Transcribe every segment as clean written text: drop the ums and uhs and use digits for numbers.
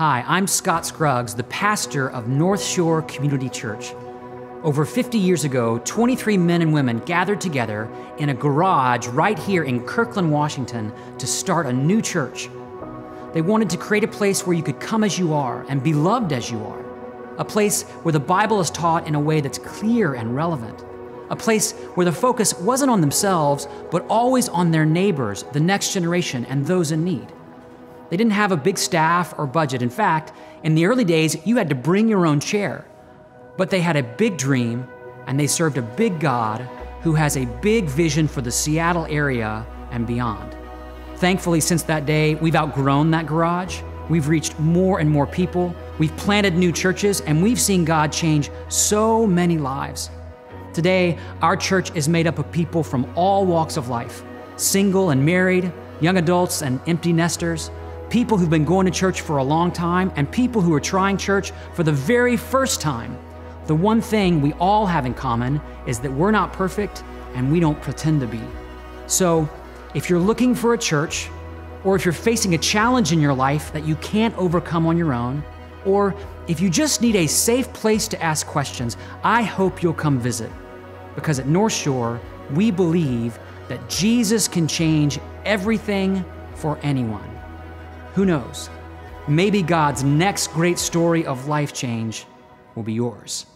Hi, I'm Scott Scruggs, the pastor of North Shore Community Church. Over 50 years ago, 23 men and women gathered together in a garage right here in Kirkland, Washington, to start a new church. They wanted to create a place where you could come as you are and be loved as you are. A place where the Bible is taught in a way that's clear and relevant. A place where the focus wasn't on themselves, but always on their neighbors, the next generation, and those in need. They didn't have a big staff or budget. In fact, in the early days, you had to bring your own chair. But they had a big dream, and they served a big God who has a big vision for the Seattle area and beyond. Thankfully, since that day, we've outgrown that garage. We've reached more and more people. We've planted new churches, and we've seen God change so many lives. Today, our church is made up of people from all walks of life, single and married, young adults and empty nesters, people who've been going to church for a long time, and people who are trying church for the very first time. The one thing we all have in common is that we're not perfect and we don't pretend to be. So, if you're looking for a church, or if you're facing a challenge in your life that you can't overcome on your own, or if you just need a safe place to ask questions, I hope you'll come visit. Because at North Shore, we believe that Jesus can change everything for anyone. Who knows? Maybe God's next great story of life change will be yours.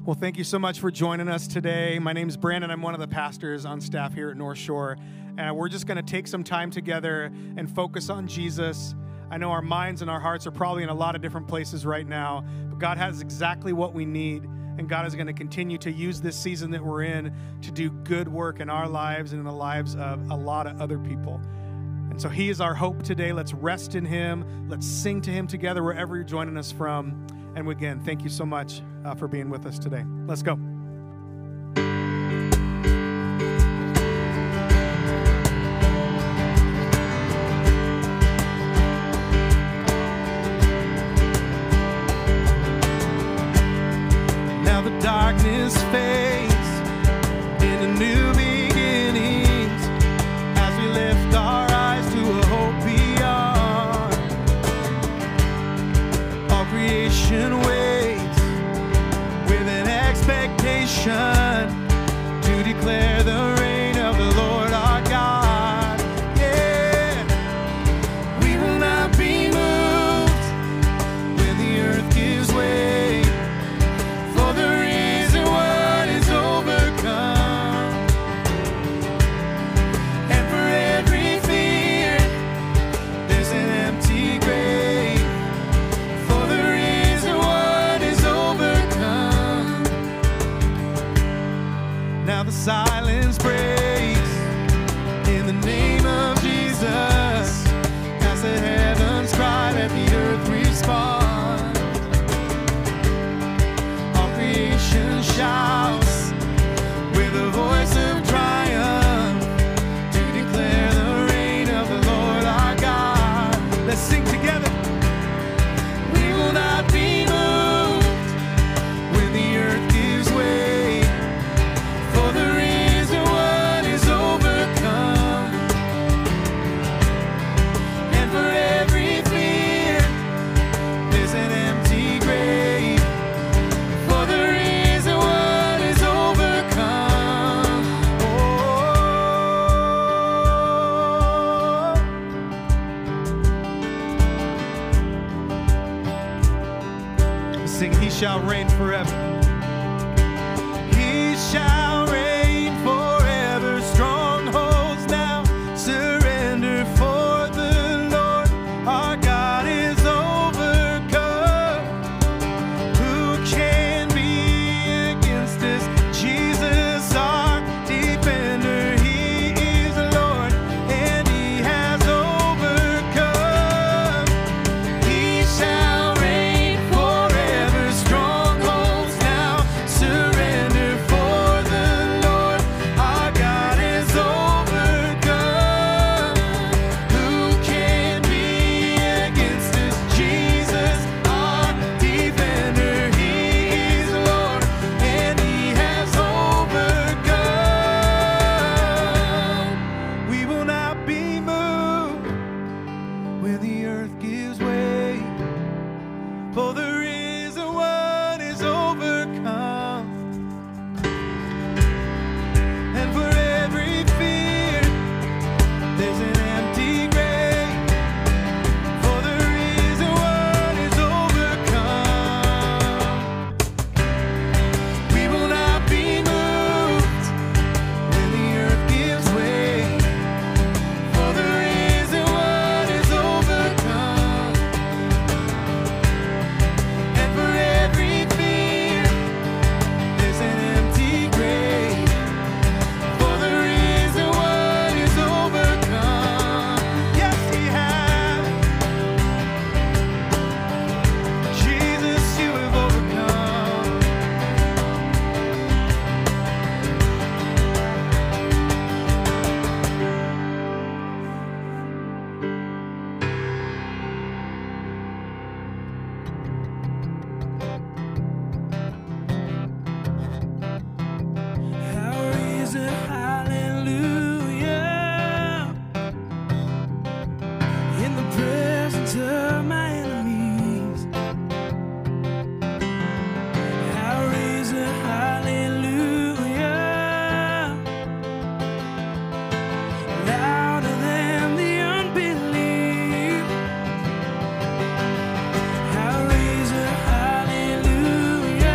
Well, thank you so much for joining us today. My name is Brandon. I'm one of the pastors on staff here at North Shore. And we're just going to take some time together and focus on Jesus. I know our minds and our hearts are probably in a lot of different places right now, but God has exactly what we need. And God is going to continue to use this season that we're in to do good work in our lives and in the lives of a lot of other people. And so He is our hope today. Let's rest in Him. Let's sing to Him together wherever you're joining us from. And again, thank you so much for being with us today. Let's go. Now the darkness fades into new beginnings as we lift our eyes to a hope beyond. All creation waits with an expectation to declare the reign of the Lord our God. Yeah, we will not be moved when the earth gives way, for the reason what is overcome. And for every fear there's an empty grave, for the reason what is overcome. Now the silence breaks in the name of Jesus as the heavens cry, let the earth respond. All creation shouts with a voice of triumph to declare the reign of the Lord our God. Let's sing together. We will not be moved when the earth gives way, for the reason what is overcome. And for every fear there's an empty grave, for the reason what is overcome. Oh. Sing, He shall reign forever. He shall reign forever. Strongholds now surrender, for the Lord our God is overcome. Who can be against us? Jesus our defender. He is the Lord and He has overcome. He shall reign forever. Strongholds now surrender, for the Lord our God is overcome. Who can be against us? Jesus our defender. He is the Lord and He has overcome. We will not be moved when the earth gives way, for the reason what is overcome. And for every fear there's an empty grave, for the reason what is overcome. We will not be moved when the earth gives way, for the reason what is overcome. And for every fear there's an empty grave, for the reason what is overcome. Yes, He has. Jesus, You have overcome. How is it? Hallelujah. In the presence of my enemies. How is it? Hallelujah. Louder than the unbelief. How is it? Hallelujah.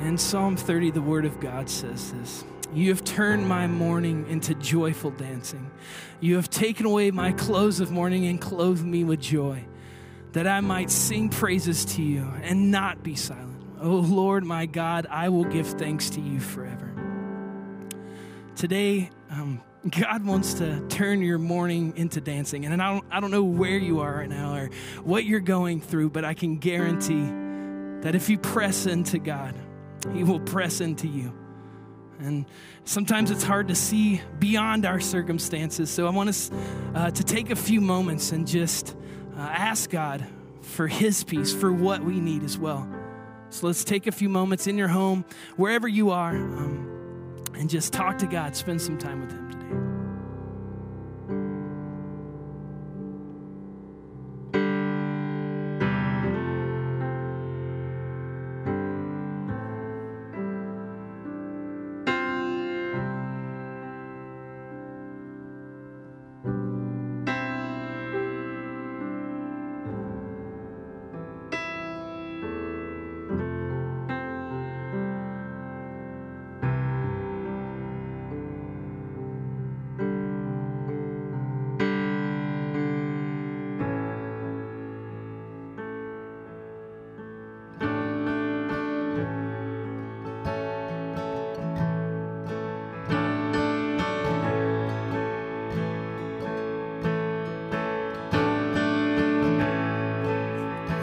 In Psalm 30, the word of God says this: "You have turned my mourning into joyful dancing. You have taken away my clothes of mourning and clothed me with joy, that I might sing praises to you and not be silent. O Lord, my God, I will give thanks to you forever." Today, God wants to turn your mourning into dancing. And I don't know where you are right now or what you're going through, but I can guarantee that if you press into God, He will press into you. And sometimes it's hard to see beyond our circumstances. So I want us to take a few moments and just ask God for His peace, for what we need as well. So let's take a few moments in your home, wherever you are, and just talk to God. Spend some time with Him today.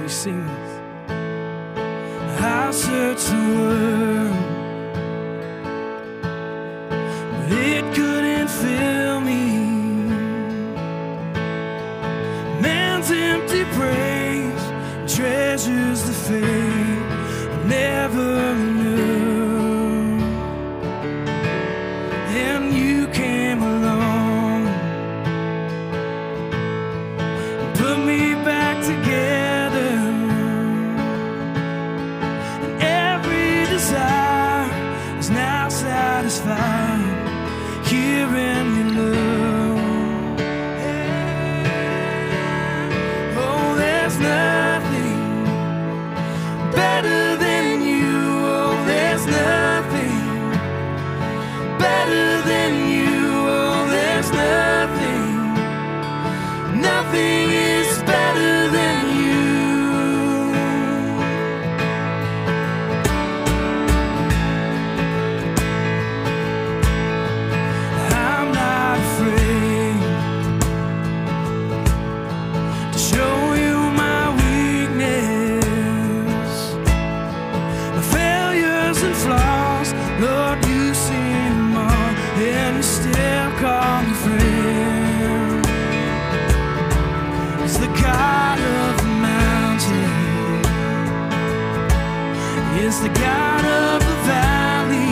We sing this. I searched the world, but it couldn't fill me. Man's empty praise treasures the fame I never knew. And you came along and put me back together. Is now satisfied here in your love. Oh, there's nothing better than you. Oh, there's nothing better than you. Oh, there's nothing is better than you. Is the God of the valley.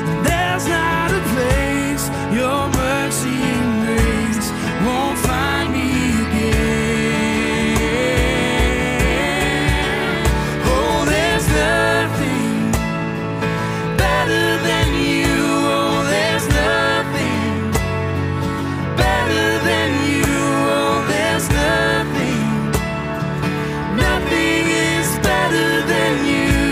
And there's not a place your mercy and grace won't find me again. Oh, there's nothing better than you. Oh, there's nothing better than you. Oh, there's nothing is better than you.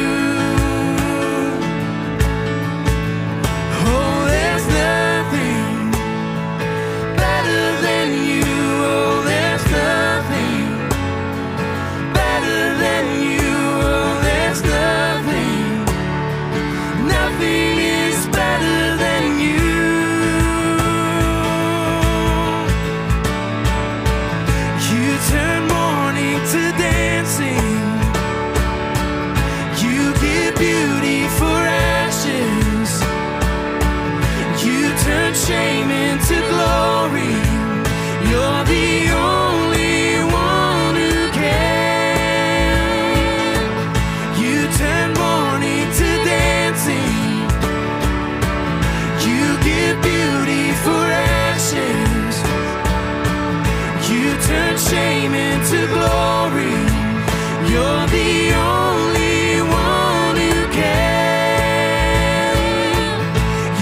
Oh, there's nothing better than you. Oh, there's nothing better than you. Oh, there's nothing is better than you. You turn mourning to dancing. You give beauty for ashes. You turn shame into glory. You're the only one who can. You turn mourning to dancing. You give beauty for ashes. You turn shame into glory. You're the only one who can.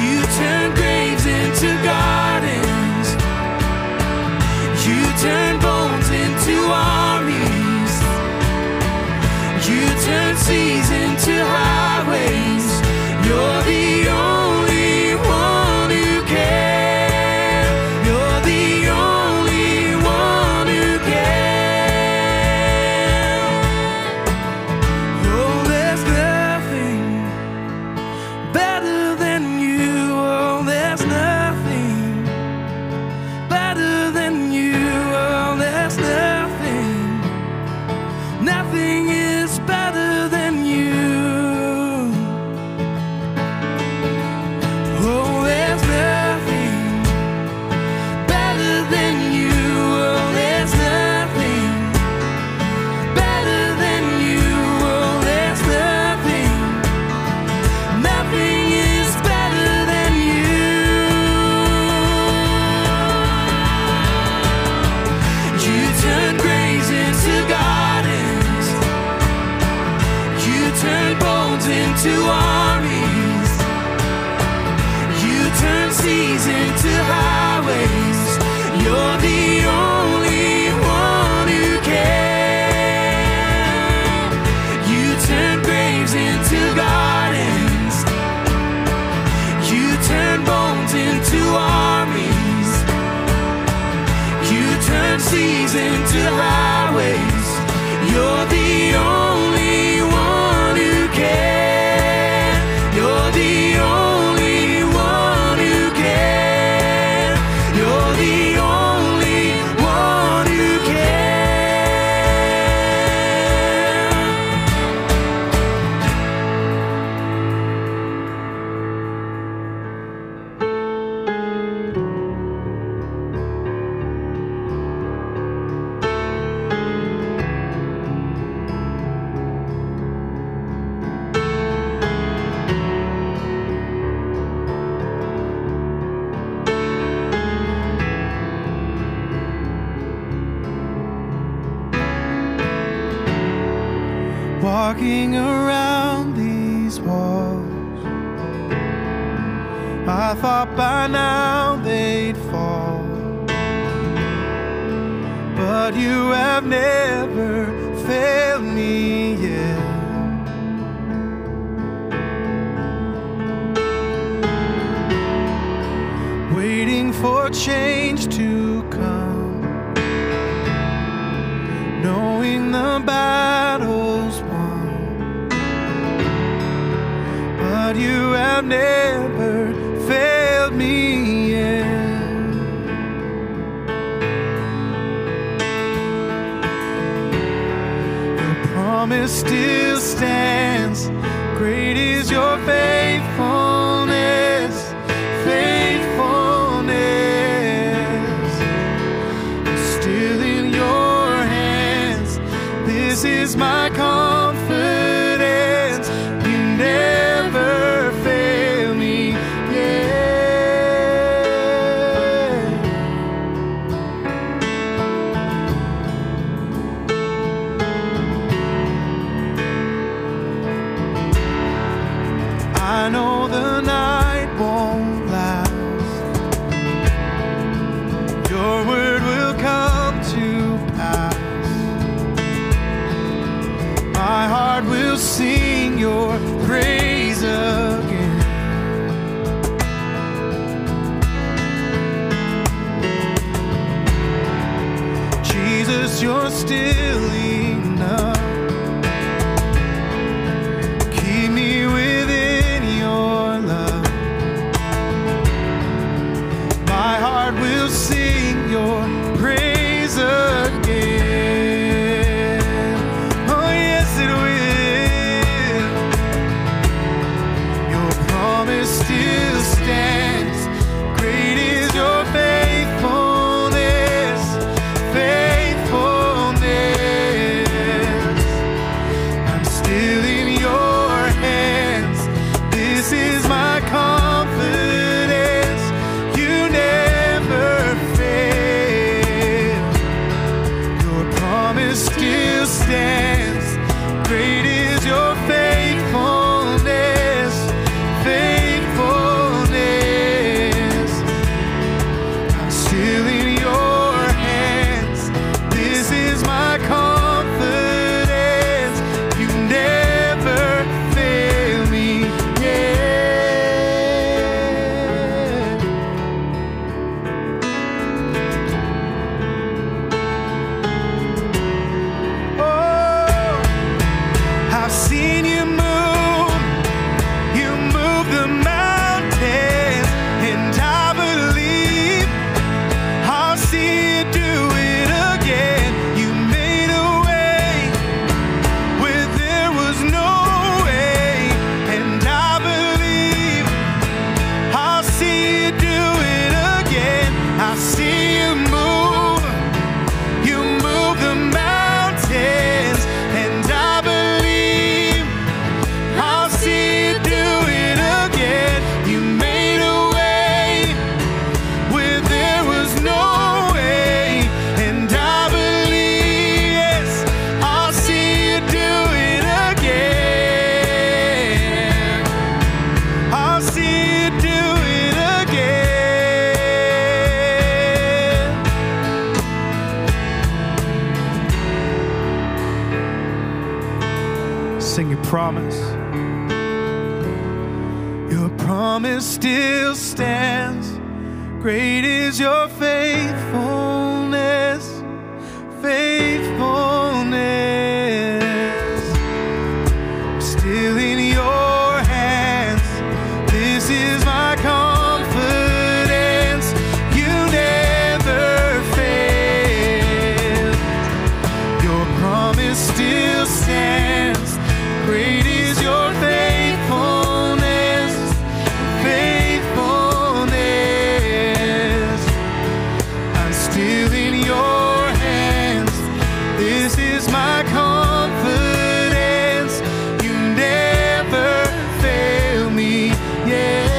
You turn graves into gardens. You turn bones into armies. You turn seas into highways. You're the only one who can. You're the only one who can. Oh, there's nothing better than you. Oh, there's nothing better than you. Oh, there's nothing. Nothing is better than you. Oh, there's nothing better than you. Oh, there's nothing better than you. Oh, there's nothing. Nothing is better than you. You turn graves into gardens. You turn bones into armies. You turn seas into highways. You're the only one who can. You turn graves into gardens. You turn bones into armies. You turn seas into highways. You're the only one who can. You're the only one who can. You're the only one who can. Walking around these walls, I thought by now they'd fall, but you have never failed me yet. Waiting for change to come, knowing the battle's won, but you have never failed me yet. Your promise still stands. Great is your faithfulness, faithfulness. Still in your hands, this is my confidence. You never fail me yet. I know the night won't last. Your word will come to pass. My heart will sing your praise again. Jesus, you're still enough. Keep me within your love. My heart will sing your praise again. Oh, yes, it will. Your promise still stands. Great is your faithfulness, faithfulness. I'm still in your hands. This is my confidence. You never fail. Your promise still stands. Great is your faithfulness, faithfulness. I'm still in your hands. This is my confidence. You never sing your promise. Your promise still stands. Great is your faithfulness, faithfulness. Still in your hands, this is my confidence. You never fail. Your promise still stands. Great is your faithfulness, faithfulness. I'm still in your hands. This is my confidence. You never fail me yet.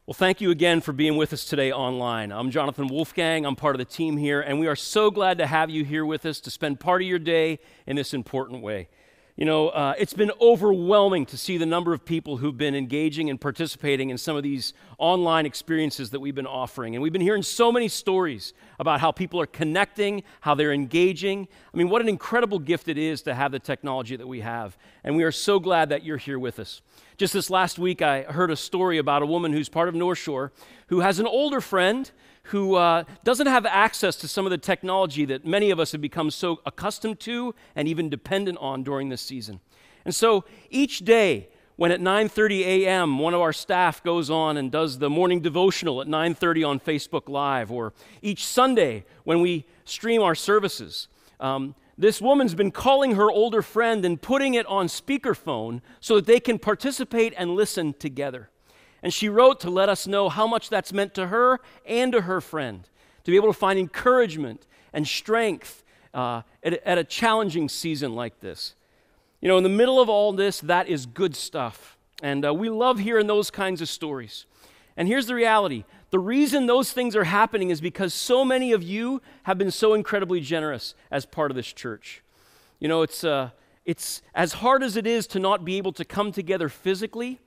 Well, thank you again for being with us today online. I'm Jonathan Wolfgang. I'm part of the team here, and we are so glad to have you here with us to spend part of your day in this important way. You know, it's been overwhelming to see the number of people who've been engaging and participating in some of these online experiences that we've been offering. And we've been hearing so many stories about how people are connecting, how they're engaging. I mean, what an incredible gift it is to have the technology that we have. And we are so glad that you're here with us. Just this last week, I heard a story about a woman who's part of North Shore who has an older friend who doesn't have access to some of the technology that many of us have become so accustomed to and even dependent on during this season. And so each day, when at 9:30 a.m. one of our staff goes on and does the morning devotional at 9:30 on Facebook Live, or each Sunday when we stream our services, this woman's been calling her older friend and putting it on speakerphone so that they can participate and listen together. And she wrote to let us know how much that's meant to her and to her friend, to be able to find encouragement and strength at a challenging season like this. You know, in the middle of all this, that is good stuff. And we love hearing those kinds of stories. And here's the reality. The reason those things are happening is because so many of you have been so incredibly generous as part of this church. You know, it's as hard as it is to not be able to come together physically.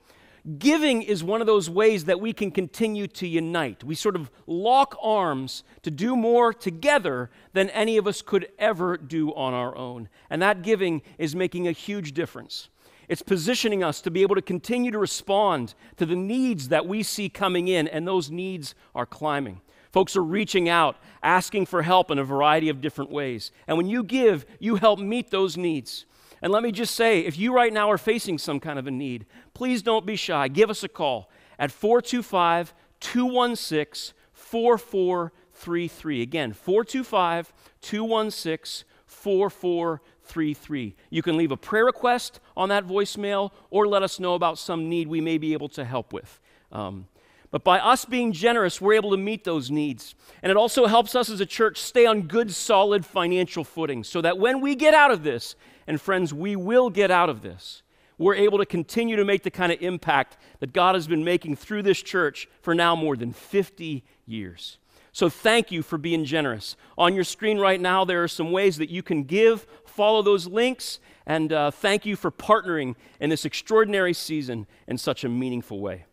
Giving is one of those ways that we can continue to unite. We sort of lock arms to do more together than any of us could ever do on our own. And that giving is making a huge difference. It's positioning us to be able to continue to respond to the needs that we see coming in, and those needs are climbing. Folks are reaching out, asking for help in a variety of different ways. And when you give, you help meet those needs. And let me just say, if you right now are facing some kind of a need, please don't be shy. Give us a call at 425-216-4433. Again, 425-216-4433. You can leave a prayer request on that voicemail or let us know about some need we may be able to help with. But by us being generous, we're able to meet those needs. And it also helps us as a church stay on good, solid financial footing so that when we get out of this, and friends, we will get out of this, we're able to continue to make the kind of impact that God has been making through this church for now more than 50 years. So thank you for being generous. On your screen right now, there are some ways that you can give. Follow those links, and thank you for partnering in this extraordinary season in such a meaningful way.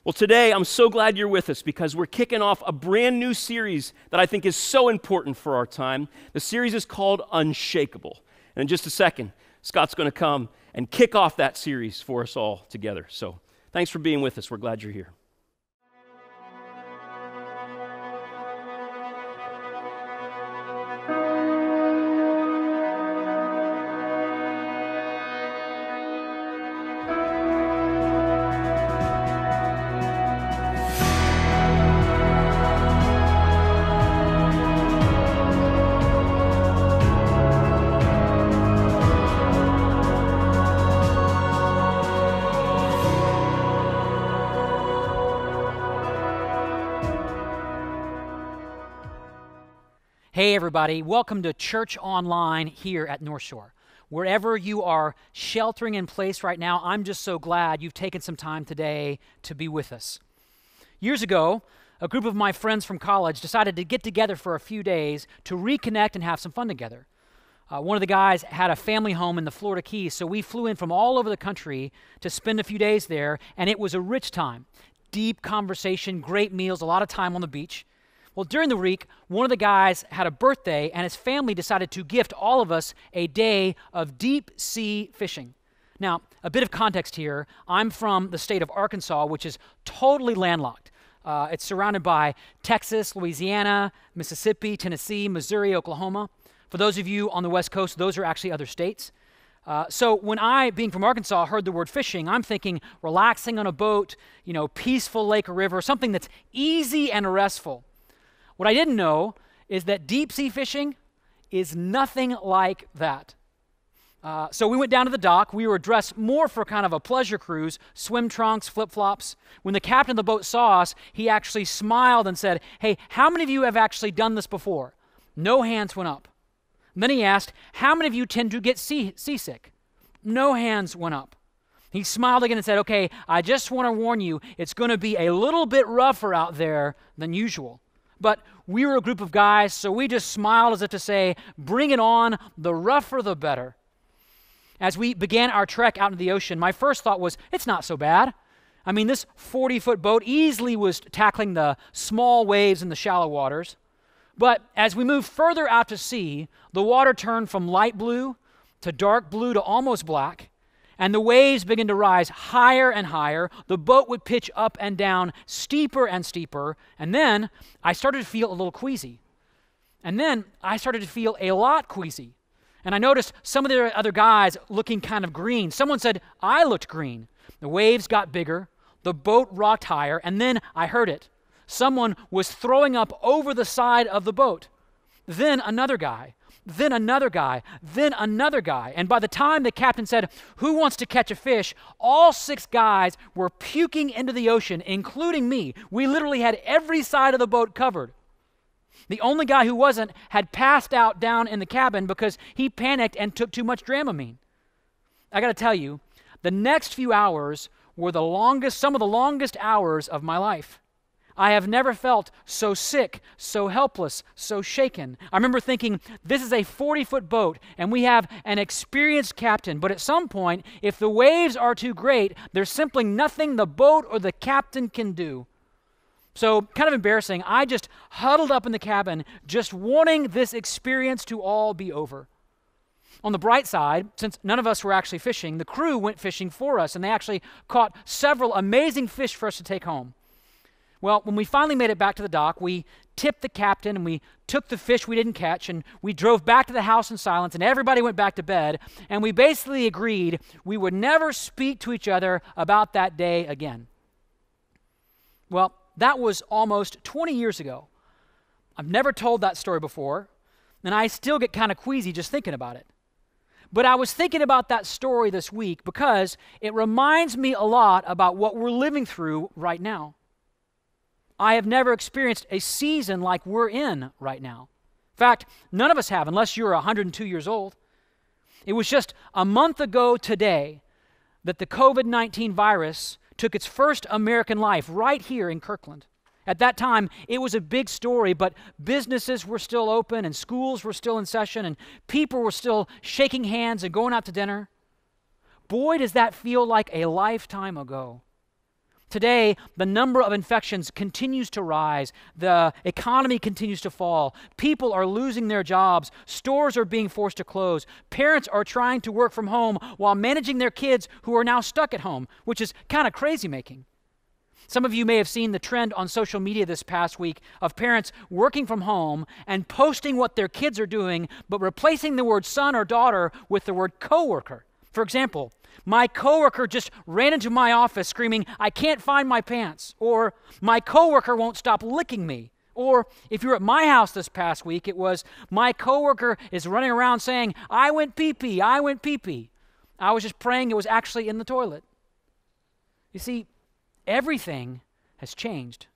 Well, today, I'm so glad you're with us because we're kicking off a brand new series that I think is so important for our time. The series is called Unshakable. And in just a second, Scott's going to come and kick off that series for us all together. So thanks for being with us. We're glad you're here. Hey everybody, welcome to Church Online here at North Shore. Wherever you are sheltering in place right now, I'm just so glad you've taken some time today to be with us. Years ago, a group of my friends from college decided to get together for a few days to reconnect and have some fun together. One of the guys had a family home in the Florida Keys, so we flew in from all over the country to spend a few days there, and it was a rich time. Deep conversation, great meals, a lot of time on the beach. Well, during the week, one of the guys had a birthday, and his family decided to gift all of us a day of deep sea fishing. Now, a bit of context here. I'm from the state of Arkansas, which is totally landlocked. It's surrounded by Texas, Louisiana, Mississippi, Tennessee, Missouri, Oklahoma. For those of you on the West Coast, those are actually other states. So when I, being from Arkansas, heard the word fishing, I'm thinking relaxing on a boat, peaceful lake or river, something that's easy and restful. What I didn't know is that deep sea fishing is nothing like that. So we went down to the dock. We were dressed more for kind of a pleasure cruise, swim trunks, flip-flops. When the captain of the boat saw us, he actually smiled and said, "Hey, how many of you have actually done this before?" No hands went up. And then he asked, "How many of you tend to get seasick?" No hands went up. He smiled again and said, "Okay, I just want to warn you, it's going to be a little bit rougher out there than usual." But we were a group of guys, so we just smiled as if to say, "Bring it on, the rougher the better." As we began our trek out into the ocean, my first thought was, it's not so bad. I mean, this 40-foot boat easily was tackling the small waves in the shallow waters. But as we moved further out to sea, the water turned from light blue to dark blue to almost black, and the waves began to rise higher and higher. The boat would pitch up and down, steeper and steeper, and then I started to feel a little queasy. And then I started to feel a lot queasy. And I noticed some of the other guys looking kind of green. Someone said, I looked green. The waves got bigger, the boat rocked higher, and then I heard it. Someone was throwing up over the side of the boat. Then another guy, then another guy, then another guy. And by the time the captain said, "Who wants to catch a fish?" all 6 guys were puking into the ocean, including me. We literally had every side of the boat covered. The only guy who wasn't had passed out down in the cabin because he panicked and took too much Dramamine. I got to tell you, the next few hours were some of the longest hours of my life. I have never felt so sick, so helpless, so shaken. I remember thinking, this is a 40-foot boat, and we have an experienced captain, but at some point, if the waves are too great, there's simply nothing the boat or the captain can do. So, kind of embarrassing, I just huddled up in the cabin, just wanting this experience to all be over. On the bright side, since none of us were actually fishing, the crew went fishing for us, and they actually caught several amazing fish for us to take home. Well, when we finally made it back to the dock, we tipped the captain and we took the fish we didn't catch and we drove back to the house in silence and everybody went back to bed and we basically agreed we would never speak to each other about that day again. Well, that was almost 20 years ago. I've never told that story before and I still get kind of queasy just thinking about it. But I was thinking about that story this week because it reminds me a lot about what we're living through right now. I have never experienced a season like we're in right now. In fact, none of us have, unless you're 102 years old. It was just a month ago today that the COVID-19 virus took its first American life right here in Kirkland. At that time, it was a big story, but businesses were still open and schools were still in session and people were still shaking hands and going out to dinner. Boy, does that feel like a lifetime ago. Today, the number of infections continues to rise. The economy continues to fall. People are losing their jobs. Stores are being forced to close. Parents are trying to work from home while managing their kids who are now stuck at home, which is kind of crazy making. Some of you may have seen the trend on social media this past week of parents working from home and posting what their kids are doing, but replacing the word son or daughter with the word coworker. For example, my coworker just ran into my office screaming, "I can't find my pants," or "My coworker won't stop licking me." Or if you were at my house this past week, it was, "My coworker is running around saying, 'I went pee-pee, I went pee-pee.'" I was just praying it was actually in the toilet. You see, everything has changed.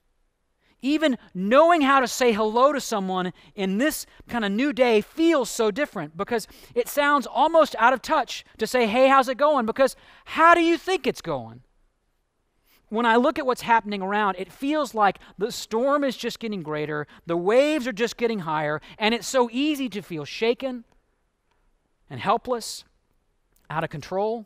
Even knowing how to say hello to someone in this kind of new day feels so different because it sounds almost out of touch to say, "Hey, how's it going?" Because how do you think it's going? when I look at what's happening around, it feels like the storm is just getting greater, the waves are just getting higher, and it's so easy to feel shaken and helpless, out of control.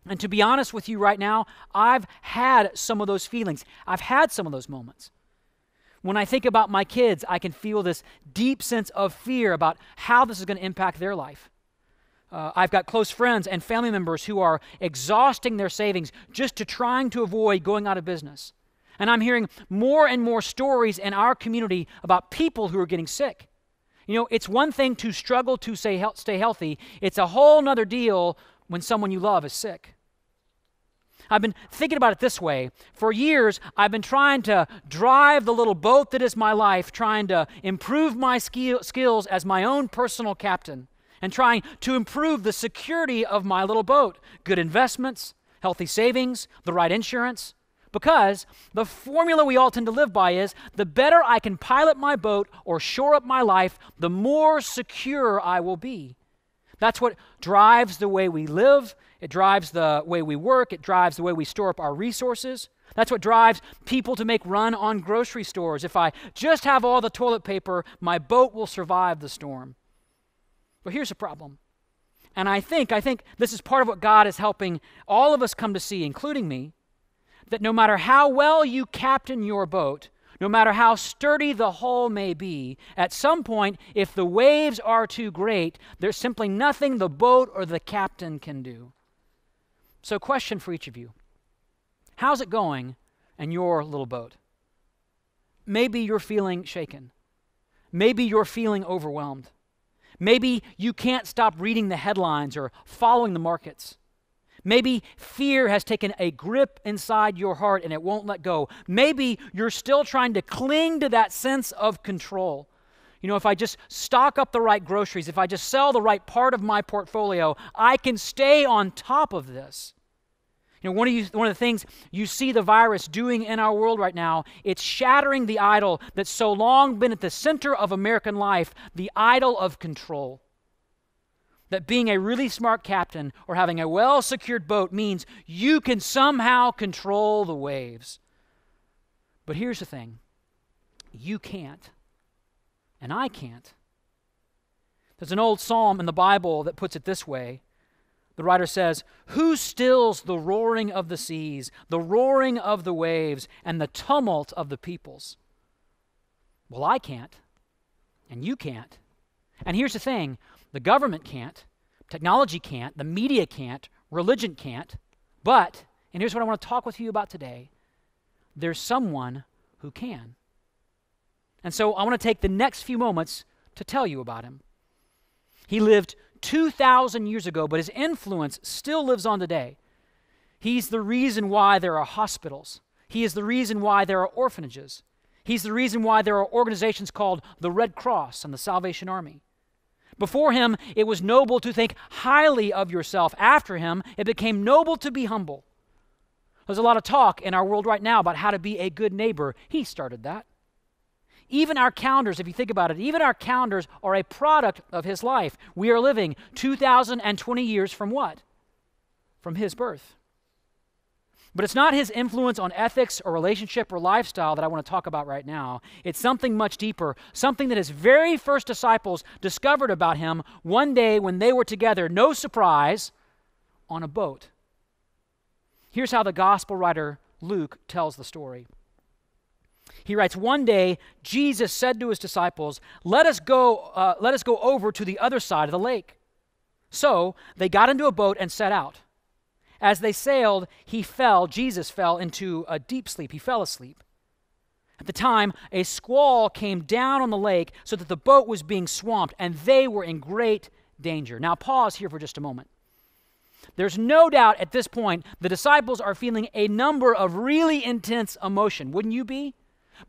And to be honest with you right now, I've had some of those feelings. I've had some of those moments. When I think about my kids, I can feel this deep sense of fear about how this is going to impact their life. I've got close friends and family members who are exhausting their savings just to trying to avoid going out of business. And I'm hearing more and more stories in our community about people who are getting sick. You know, it's one thing to struggle to stay healthy. It's a whole nother deal when someone you love is sick. I've been thinking about it this way. For years, I've been trying to drive the little boat that is my life, trying to improve my skills as my own personal captain, and trying to improve the security of my little boat. Good investments, healthy savings, the right insurance. Because the formula we all tend to live by is the better I can pilot my boat or shore up my life, the more secure I will be. That's what drives the way we live. It drives the way we work. It drives the way we store up our resources. That's what drives people to make run on grocery stores. If I just have all the toilet paper, my boat will survive the storm. But here's the problem. And I think this is part of what God is helping all of us come to see, including me, that no matter how well you captain your boat, no matter how sturdy the hull may be, at some point, if the waves are too great, there's simply nothing the boat or the captain can do. So, question for each of you. How's it going in your little boat? Maybe you're feeling shaken. Maybe you're feeling overwhelmed. Maybe you can't stop reading the headlines or following the markets. Maybe fear has taken a grip inside your heart and it won't let go. Maybe you're still trying to cling to that sense of control. You know, if I just stock up the right groceries, if I just sell the right part of my portfolio, I can stay on top of this. You know, one of the things you see the virus doing in our world right now, it's shattering the idol that's so long been at the center of American life, the idol of control. That being a really smart captain or having a well-secured boat means you can somehow control the waves. But here's the thing. You can't. And I can't. There's an old psalm in the Bible that puts it this way. The writer says, "Who stills the roaring of the seas, the roaring of the waves, and the tumult of the peoples?" Well, I can't. And you can't. And here's the thing. The government can't, technology can't, the media can't, religion can't, but, and here's what I want to talk with you about today, there's someone who can. And so I want to take the next few moments to tell you about him. He lived 2,000 years ago, but his influence still lives on today. He's the reason why there are hospitals. He is the reason why there are orphanages. He's the reason why there are organizations called the Red Cross and the Salvation Army. Before him, it was noble to think highly of yourself. After him, it became noble to be humble. There's a lot of talk in our world right now about how to be a good neighbor. He started that. Even our calendars, if you think about it, even our calendars are a product of his life. We are living 2,020 years from what? From his birth. But it's not his influence on ethics or relationship or lifestyle that I want to talk about right now. It's something much deeper, something that his very first disciples discovered about him one day when they were together, no surprise, on a boat. Here's how the gospel writer Luke tells the story. He writes, "One day Jesus said to his disciples, let us go over to the other side of the lake." So they got into a boat and set out. As they sailed, Jesus fell into a deep sleep. He fell asleep. At the time, a squall came down on the lake so that the boat was being swamped, and they were in great danger. Now pause here for just a moment. There's no doubt at this point the disciples are feeling a number of really intense emotion. Wouldn't you be?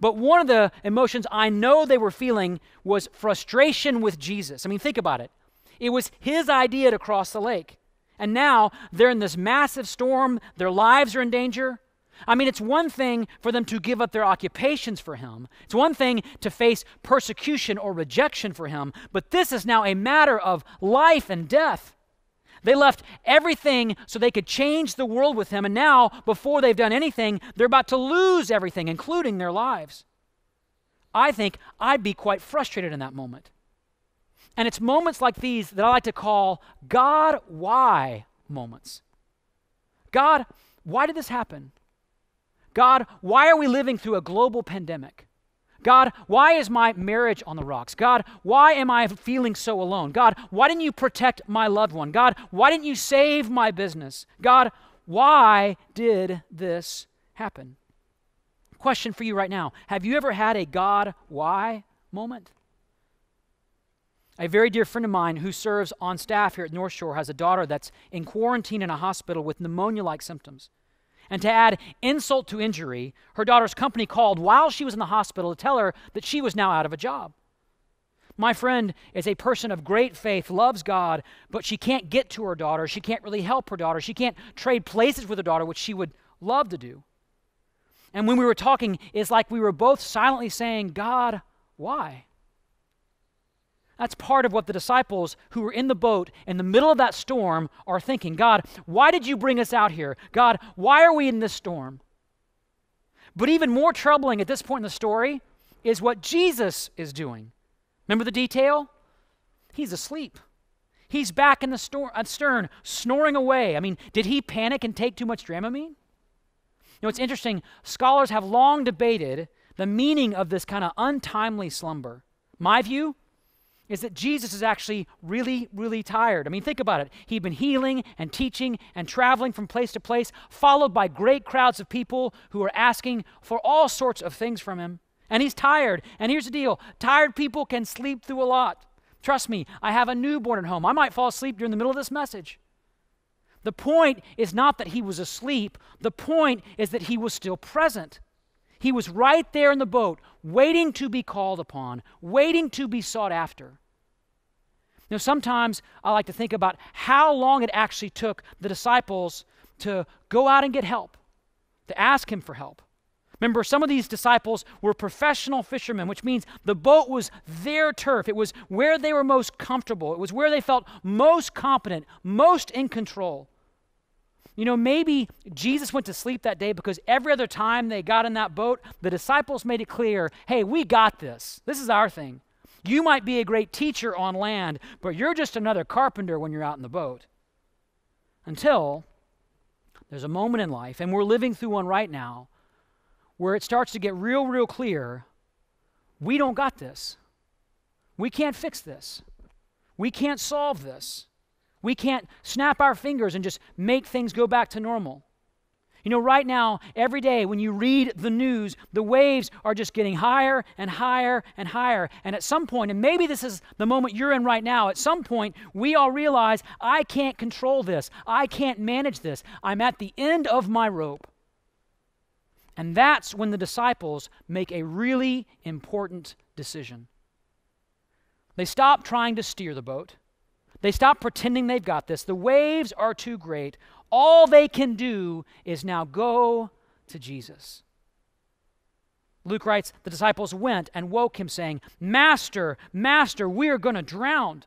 But one of the emotions I know they were feeling was frustration with Jesus. I mean, think about it. It was his idea to cross the lake. And now they're in this massive storm. Their lives are in danger. I mean, it's one thing for them to give up their occupations for him. It's one thing to face persecution or rejection for him. But this is now a matter of life and death. They left everything so they could change the world with him, and now, before they've done anything, they're about to lose everything, including their lives. I think I'd be quite frustrated in that moment. And it's moments like these that I like to call God, why moments. God, why did this happen? God, why are we living through a global pandemic? God, why is my marriage on the rocks? God, why am I feeling so alone? God, why didn't you protect my loved one? God, why didn't you save my business? God, why did this happen? Question for you right now. Have you ever had a God, why moment? A very dear friend of mine who serves on staff here at North Shore has a daughter that's in quarantine in a hospital with pneumonia-like symptoms. And to add insult to injury, her daughter's company called while she was in the hospital to tell her that she was now out of a job. My friend is a person of great faith, loves God, but she can't get to her daughter. She can't really help her daughter. She can't trade places with her daughter, which she would love to do. And when we were talking, it's like we were both silently saying, God, why? That's part of what the disciples who were in the boat in the middle of that storm are thinking. God, why did you bring us out here? God, why are we in this storm? But even more troubling at this point in the story is what Jesus is doing. Remember the detail? He's asleep. He's back in the stern, snoring away. I mean, did he panic and take too much Dramamine? You know, it's interesting. Scholars have long debated the meaning of this kind of untimely slumber. My view is that Jesus is actually really, really tired. I mean, think about it. He'd been healing and teaching and traveling from place to place, followed by great crowds of people who are asking for all sorts of things from him. And he's tired. And here's the deal. Tired people can sleep through a lot. Trust me, I have a newborn at home. I might fall asleep during the middle of this message. The point is not that he was asleep. The point is that he was still present. He was right there in the boat, waiting to be called upon, waiting to be sought after. You know, sometimes I like to think about how long it actually took the disciples to go out and get help, to ask him for help. Remember, some of these disciples were professional fishermen, which means the boat was their turf. It was where they were most comfortable. It was where they felt most competent, most in control. You know, maybe Jesus went to sleep that day because every other time they got in that boat, the disciples made it clear, hey, we got this. This is our thing. You might be a great teacher on land, but you're just another carpenter when you're out in the boat. Until there's a moment in life, and we're living through one right now, where it starts to get real, real clear, we don't got this. We can't fix this. We can't solve this. We can't snap our fingers and just make things go back to normal. You know, right now, every day when you read the news, the waves are just getting higher and higher and higher. And at some point, and maybe this is the moment you're in right now, at some point, we all realize, I can't control this. I can't manage this. I'm at the end of my rope. And that's when the disciples make a really important decision. They stop trying to steer the boat. They stop pretending they've got this. The waves are too great. All they can do is now go to Jesus. Luke writes, the disciples went and woke him saying, Master, Master, we are going to drown.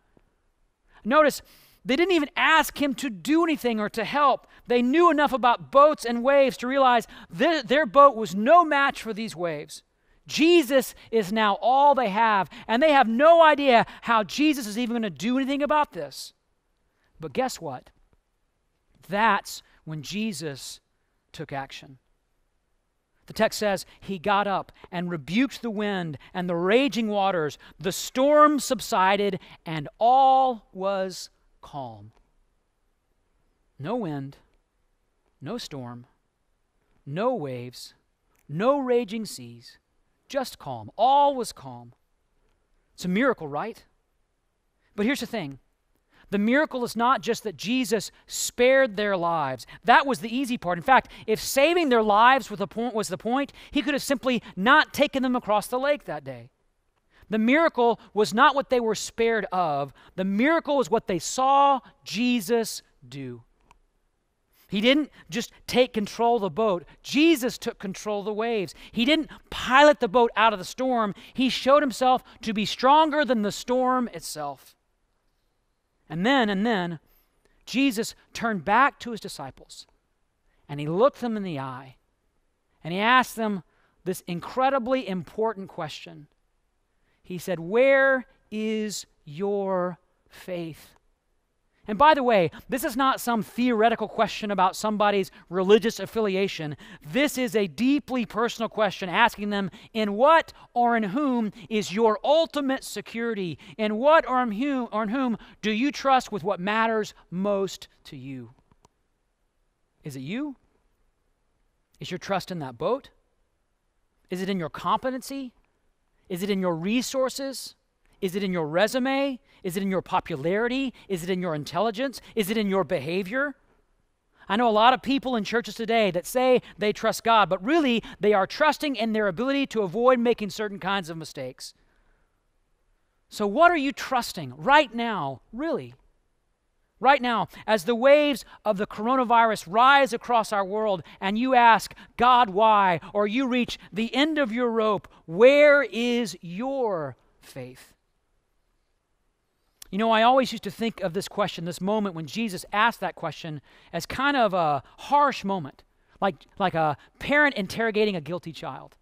Notice, they didn't even ask him to do anything or to help. They knew enough about boats and waves to realize their boat was no match for these waves. Jesus is now all they have, and they have no idea how Jesus is even going to do anything about this. But guess what? That's when Jesus took action. The text says, he got up and rebuked the wind and the raging waters. The storm subsided, and all was calm. No wind, no storm, no waves, no raging seas. Just calm. All was calm. It's a miracle, right? But here's the thing. The miracle is not just that Jesus spared their lives. That was the easy part. In fact, if saving their lives was the point, he could have simply not taken them across the lake that day. The miracle was not what they were spared of. The miracle was what they saw Jesus do. He didn't just take control of the boat. Jesus took control of the waves. He didn't pilot the boat out of the storm. He showed himself to be stronger than the storm itself. And then, Jesus turned back to his disciples and he looked them in the eye and he asked them this incredibly important question. He said, "Where is your faith?" And by the way, this is not some theoretical question about somebody's religious affiliation. This is a deeply personal question asking them, in what or in whom is your ultimate security? In what or in whom do you trust with what matters most to you? Is it you? Is your trust in that boat? Is it in your competency? Is it in your resources? Is it in your resume? Is it in your popularity? Is it in your intelligence? Is it in your behavior? I know a lot of people in churches today that say they trust God, but really they are trusting in their ability to avoid making certain kinds of mistakes. So what are you trusting right now, really? Right now, as the waves of the coronavirus rise across our world and you ask, God, why? Or you reach the end of your rope, where is your faith? You know, I always used to think of this question, this moment when Jesus asked that question, as kind of a harsh moment, like a parent interrogating a guilty child.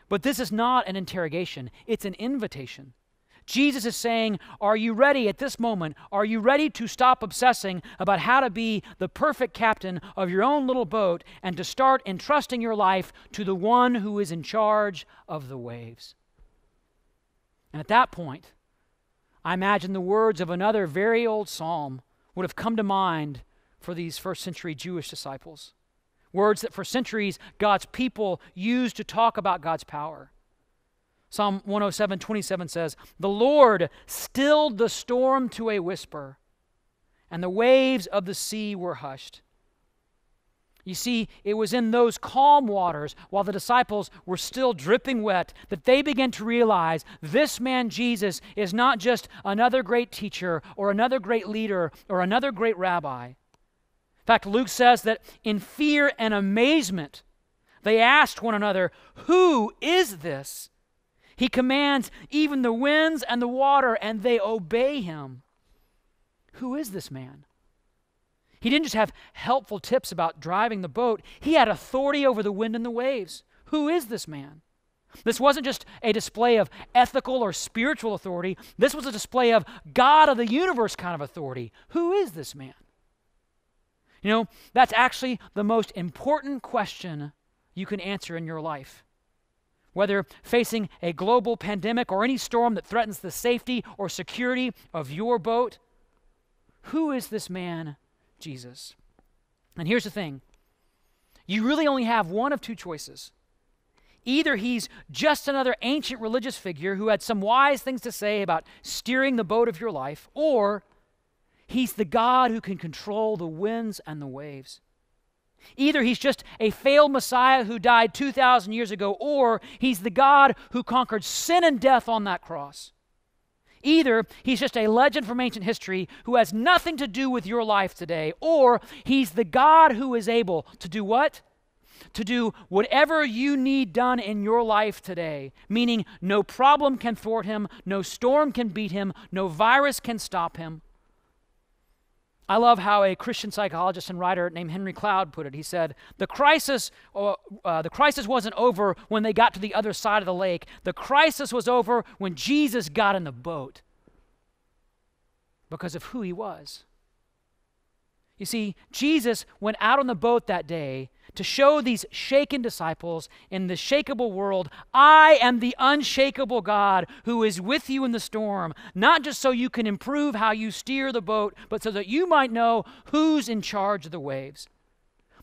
But this is not an interrogation, it's an invitation. Jesus is saying, are you ready at this moment? Are you ready to stop obsessing about how to be the perfect captain of your own little boat and to start entrusting your life to the one who is in charge of the waves? And at that point, I imagine the words of another very old psalm would have come to mind for these first century Jewish disciples. Words that for centuries God's people used to talk about God's power. Psalm 107:27 says, "The Lord stilled the storm to a whisper, and the waves of the sea were hushed." You see, it was in those calm waters, while the disciples were still dripping wet, that they began to realize this man Jesus is not just another great teacher or another great leader or another great rabbi. In fact, Luke says that in fear and amazement, they asked one another, "Who is this? He commands even the winds and the water, and they obey him." Who is this man? He didn't just have helpful tips about driving the boat. He had authority over the wind and the waves. Who is this man? This wasn't just a display of ethical or spiritual authority. This was a display of God of the universe kind of authority. Who is this man? You know, that's actually the most important question you can answer in your life. Whether facing a global pandemic or any storm that threatens the safety or security of your boat, who is this man, Jesus? And here's the thing. You really only have one of two choices. Either he's just another ancient religious figure who had some wise things to say about steering the boat of your life, or he's the God who can control the winds and the waves. Either he's just a failed Messiah who died 2,000 years ago, or he's the God who conquered sin and death on that cross. Either he's just a legend from ancient history who has nothing to do with your life today, or he's the God who is able to do what? To do whatever you need done in your life today, meaning no problem can thwart him, no storm can beat him, no virus can stop him. I love how a Christian psychologist and writer named Henry Cloud put it. He said, the crisis wasn't over when they got to the other side of the lake. The crisis was over when Jesus got in the boat because of who he was. You see, Jesus went out on the boat that day to show these shaken disciples in the shakeable world, I am the unshakable God who is with you in the storm, not just so you can improve how you steer the boat, but so that you might know who's in charge of the waves.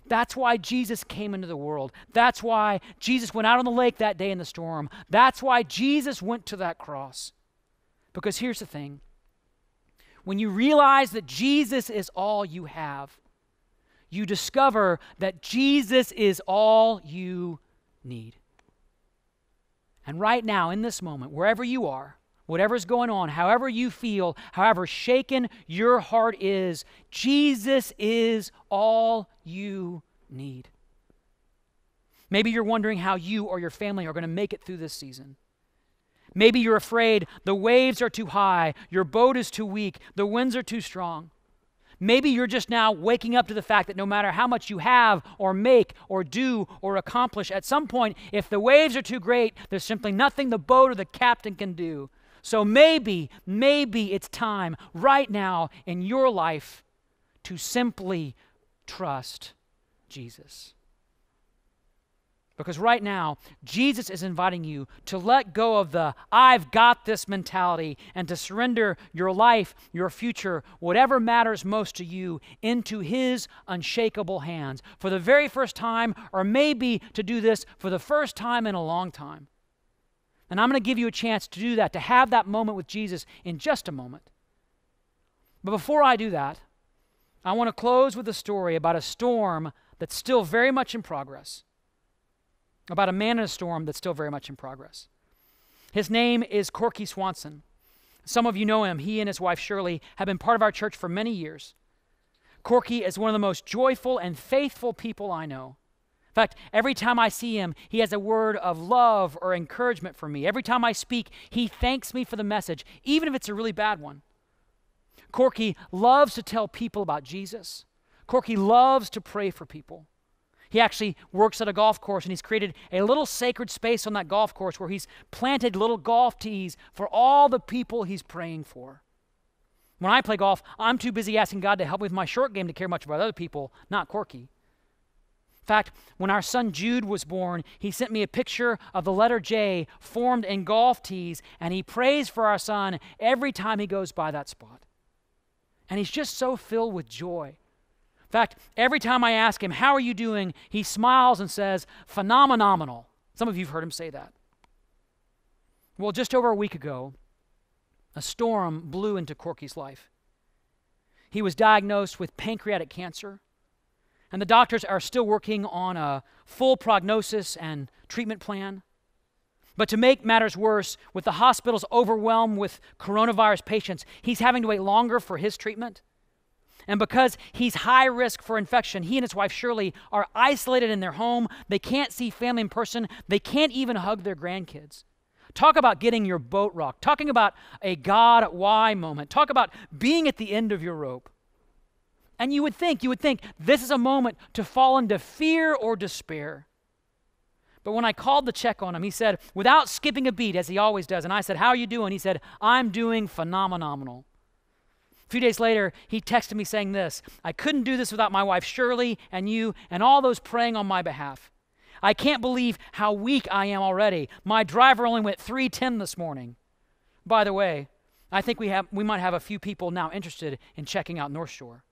That's why Jesus came into the world. That's why Jesus went out on the lake that day in the storm. That's why Jesus went to that cross. Because here's the thing. When you realize that Jesus is all you have, you discover that Jesus is all you need. And right now, in this moment, wherever you are, whatever's going on, however you feel, however shaken your heart is, Jesus is all you need. Maybe you're wondering how you or your family are going to make it through this season. Maybe you're afraid the waves are too high, your boat is too weak, the winds are too strong. Maybe you're just now waking up to the fact that no matter how much you have or make or do or accomplish, at some point, if the waves are too great, there's simply nothing the boat or the captain can do. So maybe it's time right now in your life to simply trust Jesus. Because right now, Jesus is inviting you to let go of the "I've got this" mentality and to surrender your life, your future, whatever matters most to you, into his unshakable hands for the very first time, or maybe to do this for the first time in a long time. And I'm going to give you a chance to do that, to have that moment with Jesus in just a moment. But before I do that, I want to close with a story about a storm that's still very much in progress. About a man in a storm that's still very much in progress. His name is Corky Swanson. Some of you know him. He and his wife Shirley have been part of our church for many years. Corky is one of the most joyful and faithful people I know. In fact, every time I see him, he has a word of love or encouragement for me. Every time I speak, he thanks me for the message, even if it's a really bad one. Corky loves to tell people about Jesus. Corky loves to pray for people. He actually works at a golf course, and he's created a little sacred space on that golf course where he's planted little golf tees for all the people he's praying for. When I play golf, I'm too busy asking God to help me with my short game to care much about other people, not Corky. In fact, when our son Jude was born, he sent me a picture of the letter J formed in golf tees, and he prays for our son every time he goes by that spot. And he's just so filled with joy. In fact, every time I ask him, "How are you doing?" he smiles and says, "Phenomenal." Some of you have heard him say that. Well, just over a week ago, a storm blew into Corky's life. He was diagnosed with pancreatic cancer, and the doctors are still working on a full prognosis and treatment plan. But to make matters worse, with the hospitals overwhelmed with coronavirus patients, he's having to wait longer for his treatment. And because he's high risk for infection, he and his wife Shirley are isolated in their home. They can't see family in person. They can't even hug their grandkids. Talk about getting your boat rocked. Talking about a God, why moment. Talk about being at the end of your rope. And you would think this is a moment to fall into fear or despair. But when I called to check on him, he said, without skipping a beat, as he always does, and I said, "How are you doing?" He said, "I'm doing phenomenal." A few days later, he texted me saying this: "I couldn't do this without my wife Shirley and you and all those praying on my behalf. I can't believe how weak I am already. My driver only went 310 this morning." By the way, I think we might have a few people now interested in checking out North Shore.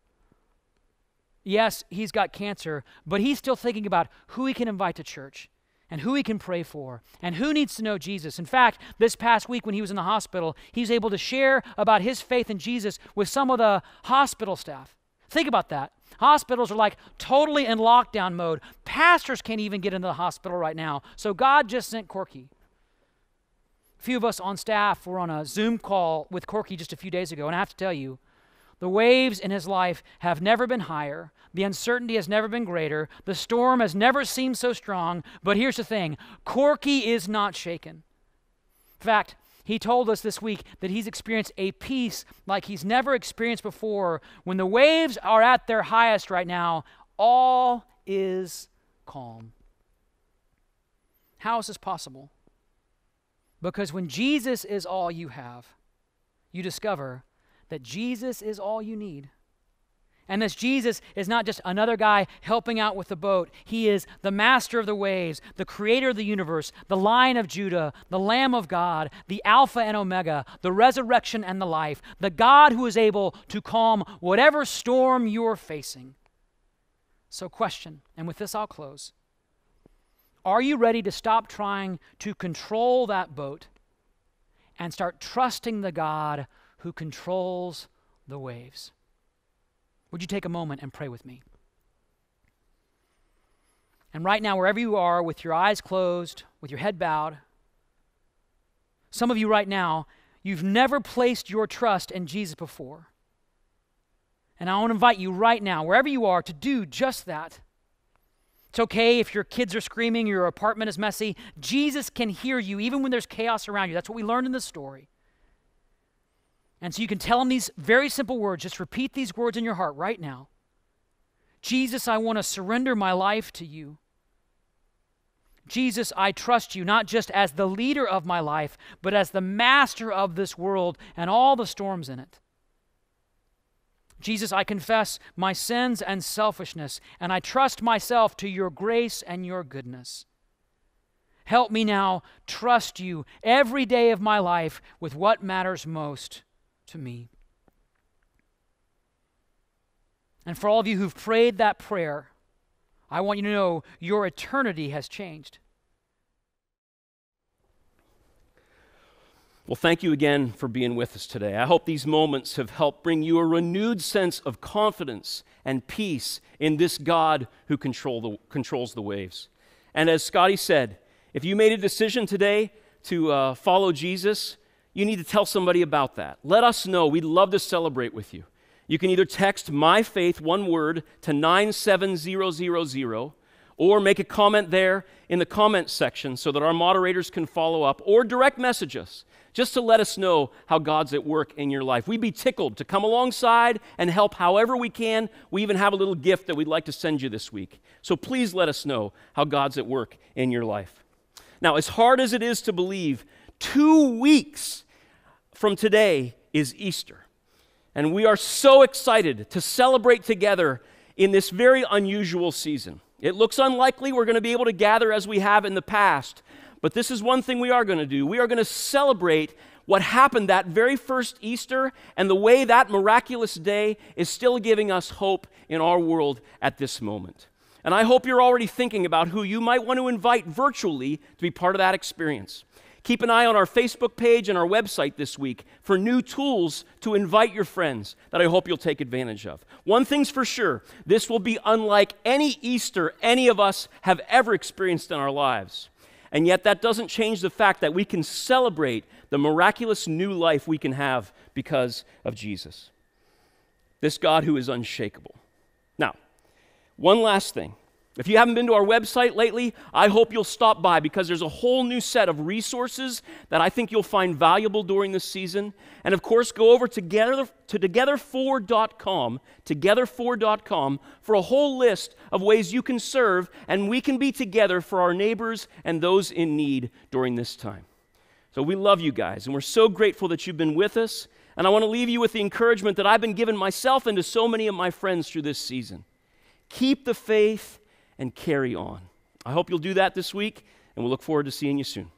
Yes, he's got cancer, but he's still thinking about who he can invite to church and who he can pray for and who needs to know Jesus. In fact, this past week when he was in the hospital, he was able to share about his faith in Jesus with some of the hospital staff. Think about that. Hospitals are like totally in lockdown mode. Pastors can't even get into the hospital right now. So God just sent Corky. A few of us on staff were on a Zoom call with Corky just a few days ago, and I have to tell you, the waves in his life have never been higher. The uncertainty has never been greater. The storm has never seemed so strong. But here's the thing, Corky is not shaken. In fact, he told us this week that he's experienced a peace like he's never experienced before. When the waves are at their highest right now, all is calm. How is this possible? Because when Jesus is all you have, you discover that Jesus is all you need. And this Jesus is not just another guy helping out with the boat. He is the master of the waves, the creator of the universe, the Lion of Judah, the Lamb of God, the Alpha and Omega, the resurrection and the life, the God who is able to calm whatever storm you're facing. So question, and with this I'll close. Are you ready to stop trying to control that boat and start trusting the God who controls the waves? Would you take a moment and pray with me? And right now, wherever you are, with your eyes closed, with your head bowed, some of you right now, you've never placed your trust in Jesus before. And I want to invite you right now, wherever you are, to do just that. It's okay if your kids are screaming, your apartment is messy. Jesus can hear you even when there's chaos around you. That's what we learned in this story. And so you can tell him these very simple words. Just repeat these words in your heart right now. Jesus, I want to surrender my life to you. Jesus, I trust you not just as the leader of my life, but as the master of this world and all the storms in it. Jesus, I confess my sins and selfishness, and I trust myself to your grace and your goodness. Help me now trust you every day of my life with what matters most to me. And for all of you who've prayed that prayer, I want you to know your eternity has changed. Well, thank you again for being with us today. I hope these moments have helped bring you a renewed sense of confidence and peace in this God who controls the waves. And as Scotty said, if you made a decision today to follow Jesus, you need to tell somebody about that. Let us know. We'd love to celebrate with you. You can either text My Faith, one word, to 97000, or make a comment there in the comments section so that our moderators can follow up, or direct message us just to let us know how God's at work in your life. We'd be tickled to come alongside and help however we can. We even have a little gift that we'd like to send you this week. So please let us know how God's at work in your life. Now, as hard as it is to believe, 2 weeks from today is Easter. And we are so excited to celebrate together in this very unusual season. It looks unlikely we're going to be able to gather as we have in the past, but this is one thing we are going to do. We are going to celebrate what happened that very first Easter and the way that miraculous day is still giving us hope in our world at this moment. And I hope you're already thinking about who you might want to invite virtually to be part of that experience. Keep an eye on our Facebook page and our website this week for new tools to invite your friends that I hope you'll take advantage of. One thing's for sure, this will be unlike any Easter any of us have ever experienced in our lives. And yet that doesn't change the fact that we can celebrate the miraculous new life we can have because of Jesus. This God who is unshakable. Now, one last thing. If you haven't been to our website lately, I hope you'll stop by because there's a whole new set of resources that I think you'll find valuable during this season. And of course, go over to together4.com for a whole list of ways you can serve and we can be together for our neighbors and those in need during this time. So we love you guys, and we're so grateful that you've been with us. And I want to leave you with the encouragement that I've been given myself and to so many of my friends through this season. Keep the faith and carry on. I hope you'll do that this week, and we'll look forward to seeing you soon.